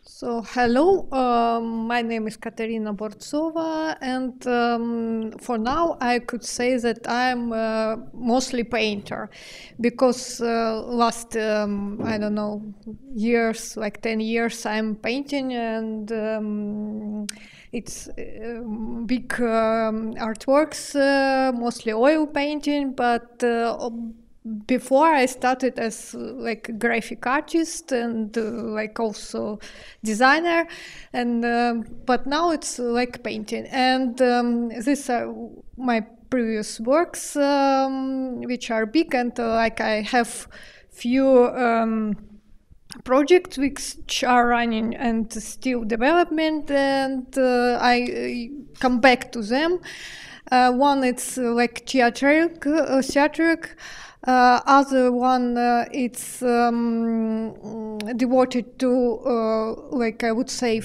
So, hello, my name is Kateryna Bortsova, and for now I could say that I'm mostly painter, because last, I don't know, years, like 10 years, I'm painting, and it's big artworks, mostly oil painting, but before I started as like graphic artist and like also designer, and but now it's like painting, and these are my previous works, which are big, and like I have few projects which are running and still development, and I come back to them. One it's like theatric. Other one it's devoted to like I would say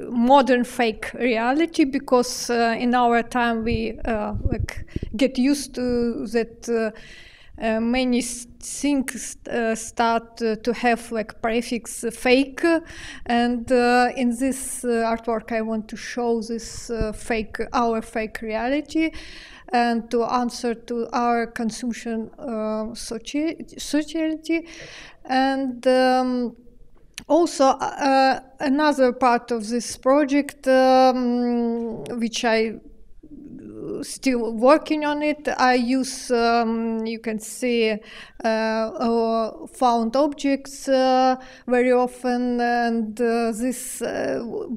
modern fake reality, because in our time we like get used to that many things start to have like prefix fake, and in this artwork I want to show this our fake reality, and to answer to our consumption society. And also another part of this project, which I still working on it, I use, you can see, found objects very often, and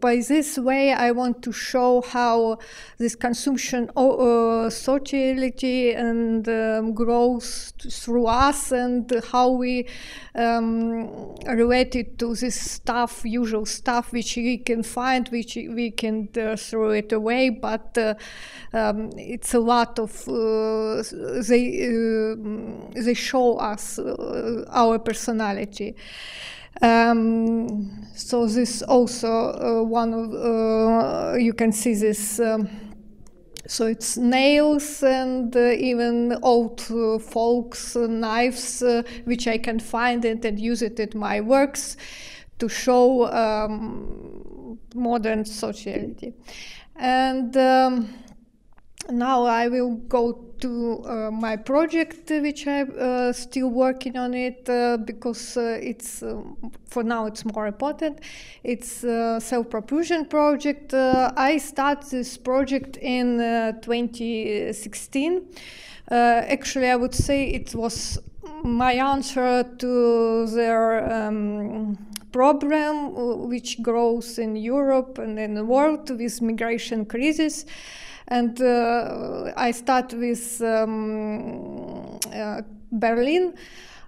by this way I want to show how this consumption sociality and grows through us, and how we related to this stuff, usual stuff which we can find, which we can throw it away, but it's a lot of they show us our personality. So this also one of you can see this. So it's nails and even old folks knives, which I can find it and use it in my works to show modern sociality. And now I will go to my project, which I'm still working on it, because it's for now it's more important. It's a self-propulsion project. I started this project in 2016. Actually, I would say it was my answer to their problem which grows in Europe and in the world with migration crisis. And I start with Berlin,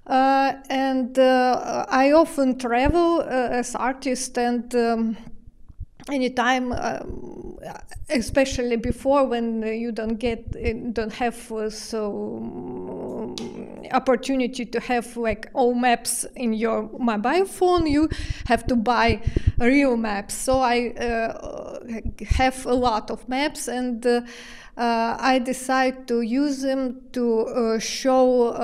and I often travel as artist, and anytime, especially before, when you don't have so opportunity to have like all maps in your mobile phone, you have to buy real maps. So I have a lot of maps, and I decide to use them to show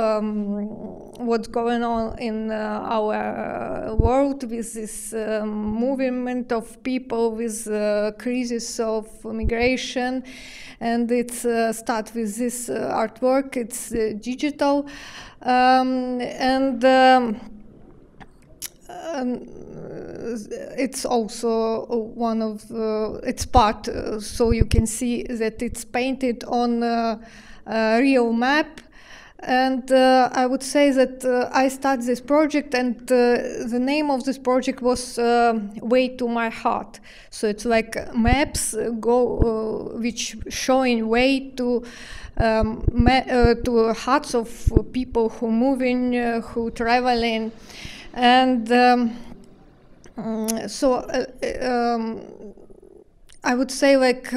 what's going on in our world with this movement of people, with crisis of migration. And it's start with this artwork. It's digital, and it's also one of its part, so you can see that it's painted on a real map. And I would say that I started this project, and the name of this project was Way to My Heart. So it's like maps which showing way to hearts of people who moving, who traveling. And so I would say, like,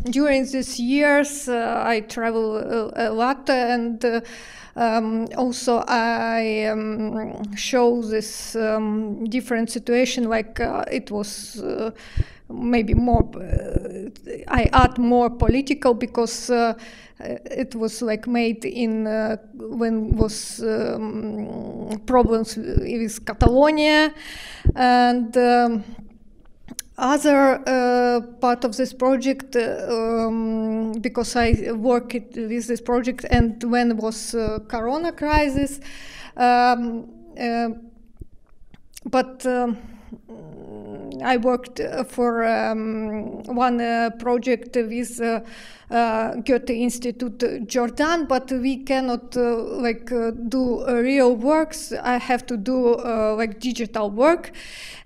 during these years I travel a lot, and also I show this different situation, like it was maybe more, I add more political, because it was like made in when was problems with Catalonia, and other part of this project, because I worked with this project, and when was Corona crisis, but I worked for one project with Goethe Institute Jordan, but we cannot do real works. I have to do digital work,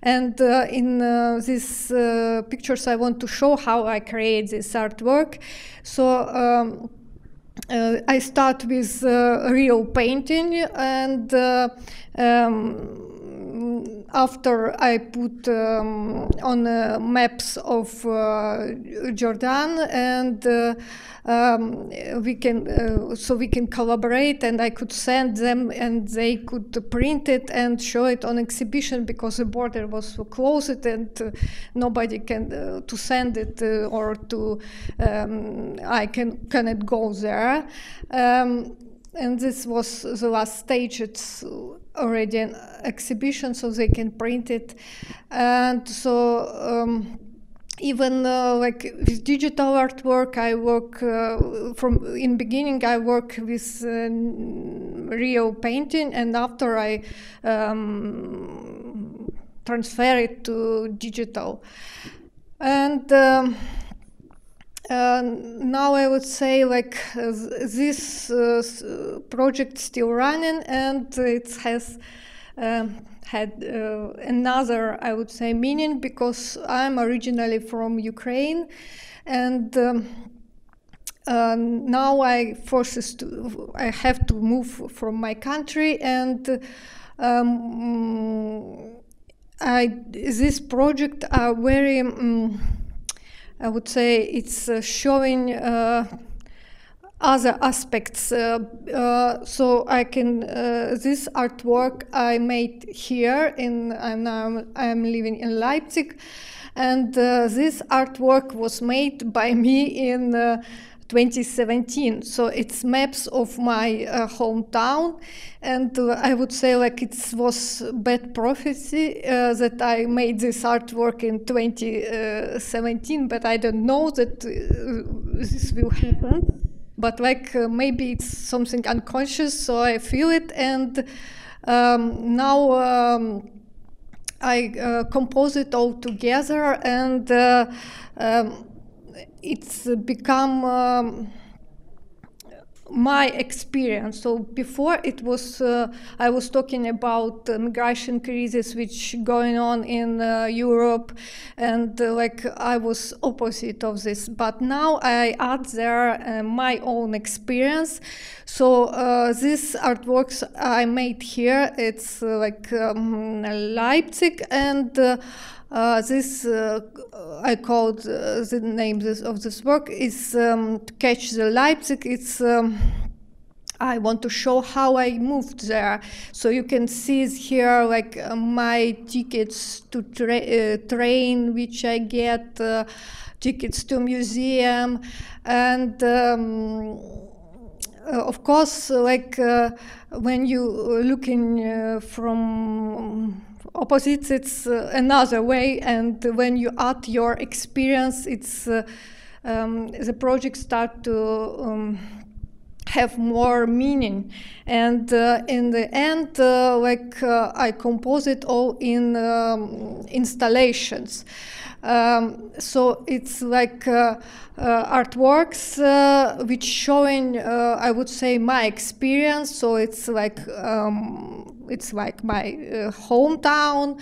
and in these pictures I want to show how I create this artwork. So I start with real painting, and after I put on maps of Jordan, and we can collaborate, and I could send them, and they could print it and show it on exhibition, because the border was closed, and nobody can to send it or to I cannot go there. And this was the last stage. It's already an exhibition, so they can print it. And so even with digital artwork, I work from in beginning. I work with real painting, and after I transfer it to digital. And now I would say this project still running, and it has had another, I would say, meaning, because I'm originally from Ukraine, and now I have to move from my country, and this project are very I would say it's showing other aspects. So I can this artwork I made here I'm living in Leipzig, and this artwork was made by me in 2017. So it's maps of my hometown, and I would say it was bad prophecy that I made this artwork in 2017, but I don't know that this will happen. But maybe it's something unconscious, so I feel it, and now I compose it all together, and it's become my experience. So before it was, I was talking about migration crisis which going on in Europe, and I was opposite of this. But now I add there my own experience. So these artworks I made here, it's Leipzig, and this I called the name of this work is to catch the Leipzig. It's I want to show how I moved there. So you can see here my tickets to train, which I get, tickets to museum, and of course when you looking from opposites, it's another way, and when you add your experience, it's the project start to have more meaning. And in the end, I compose it all in installations. So it's artworks which showing, I would say, my experience. So it's my hometown.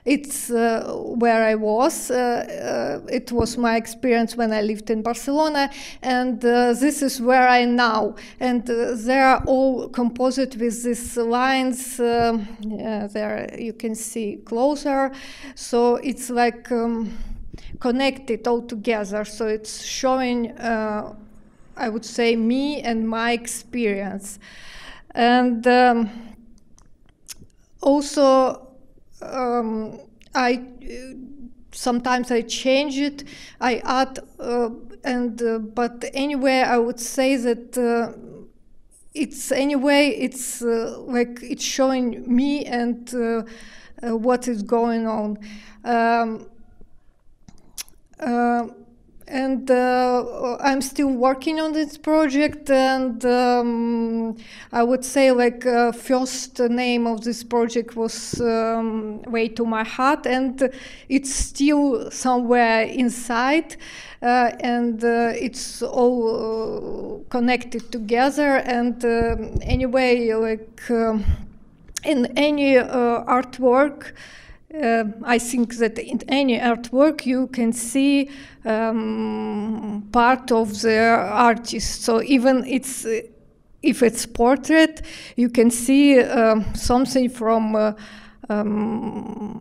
It's where I was. It was my experience when I lived in Barcelona, and this is where I am now. And they are all composed with these lines. There you can see closer. So it's connected all together. So it's showing, I would say, me and my experience. And also, sometimes I change it, I add, but anyway, I would say that it's it's showing me and what is going on. And I'm still working on this project, and I would say like first name of this project was Way to My Heart, and it's still somewhere inside, and it's all connected together. And anyway, like in any artwork, I think that in any artwork you can see part of the artist. So even if it's portrait, you can see something from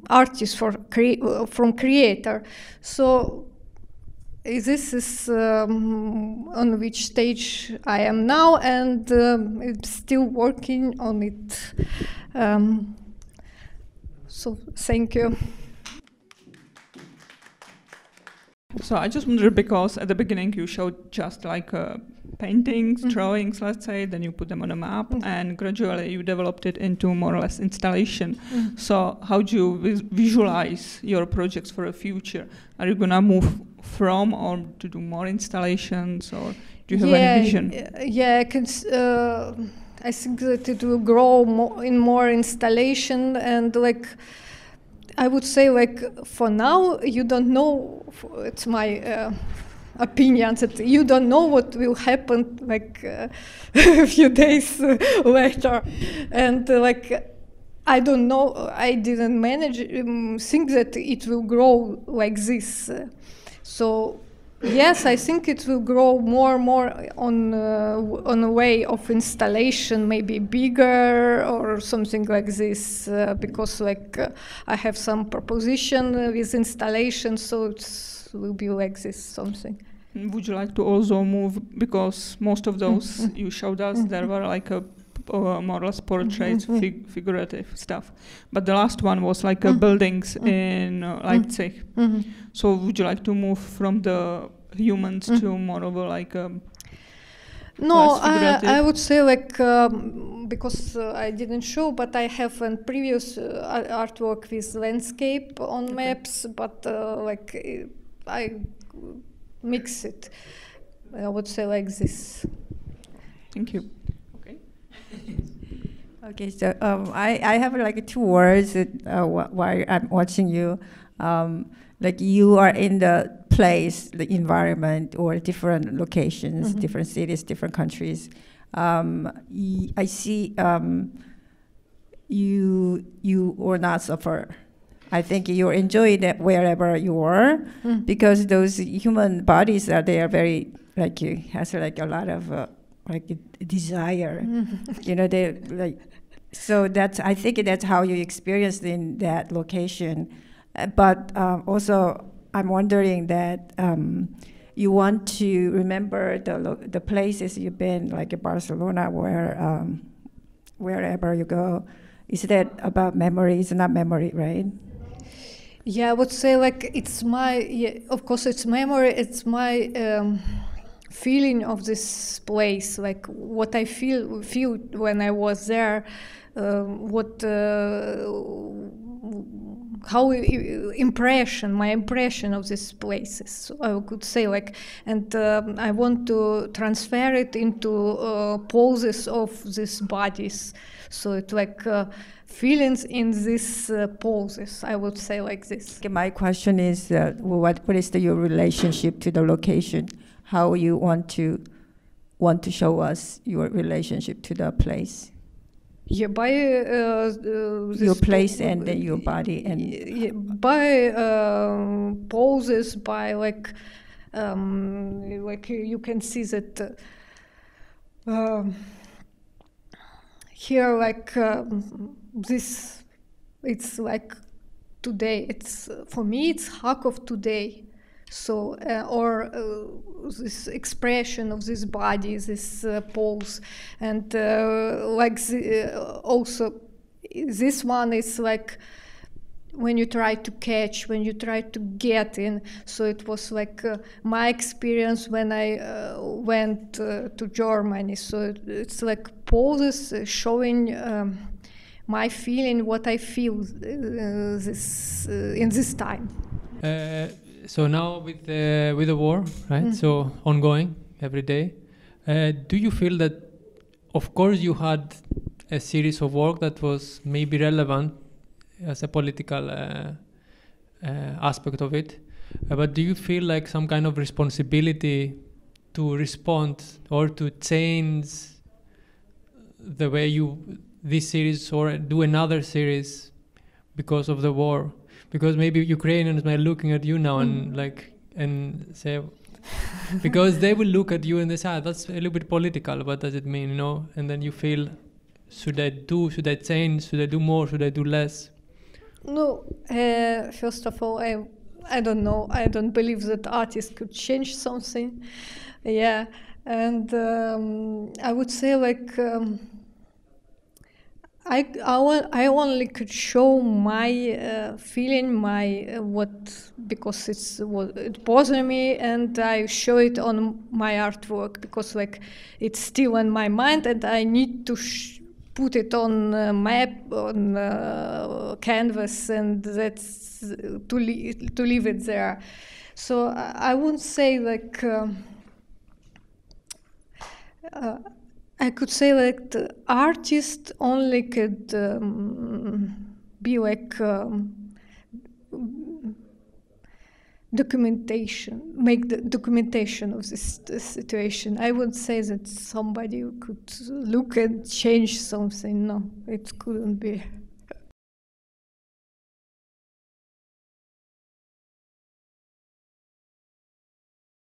artist, from creator. So this is on which stage I am now, and I'm still working on it. So thank you. So I just wondered, because at the beginning you showed just like paintings, drawings, let's say, then you put them on a map, and gradually you developed it into more or less installation. So how do you visualize your projects for the future? Are you gonna move from or to do more installations, or do you have any vision? Yeah, I think that it will grow more installation, and like I would say, like for now you don't know. It's my opinion that you don't know what will happen like a few days later, and like I don't know. I didn't manage think that it will grow like this. So. Yes, I think it will grow more and more on a way of installation, maybe bigger or something like this, because like I have some proposition with installation, so it will be like this something. Would you like to also move, because most of those you showed us, there were like a more or less portraits, figurative stuff, but the last one was like buildings in Leipzig. So would you like to move from the humans to more of a like no, I would say like because I didn't show, but I have a previous artwork with landscape on maps, but like I mix it. I would say like this. Thank you. Okay, so I have like two words while I'm watching you. Like you are in the place, the environment, or different locations, different cities, different countries. I see you will not suffer. I think you enjoy that wherever you are, because those human bodies are they are very like has like a lot of like a desire, you know, they like. So I think that's how you experienced in that location. But also, I'm wondering that you want to remember the places you've been, like in Barcelona, where wherever you go. Is that about memory? It's not memory, right? Yeah, I would say like it's my. Of course, it's memory. It's my. Feeling of this place, like what I feel when I was there, my impression of these places. So I could say like, and I want to transfer it into poses of these bodies. So it's like feelings in these poses. I would say like this. Okay, my question is, what is your relationship to the location? How you want to show us your relationship to the place? Yeah, by your place and your body, and by poses, by like you can see that here, like this, it's like today. It's for me, it's hack of today. So, or this expression of this body, this pose, and like also this one is like when you try to catch, when you try to get in. So it was like my experience when I went to Germany. So it's like poses showing my feeling, what I feel in this time. So now with the war, right? So ongoing every day. Do you feel that, of course, you had a series of work that was maybe relevant as a political aspect of it, but do you feel like some kind of responsibility to respond or to change the way this series or do another series because of the war? Because maybe Ukrainians might looking at you now and say, because they will look at you and they say, that's a little bit political. What does it mean, you know? And then you feel, should I change? Should I do more? Should I do less? No, first of all, I don't know. I don't believe that artists could change something. Yeah, and I would say like I only could show my feeling, my because it bothers me, and I show it on my artwork because like it's still in my mind, and I need to put it on a map, on canvas, and that's to leave it there. So I wouldn't say like. I could say that the artist only could be like make the documentation of this situation. I would say that somebody could look and change something. No, it couldn't be.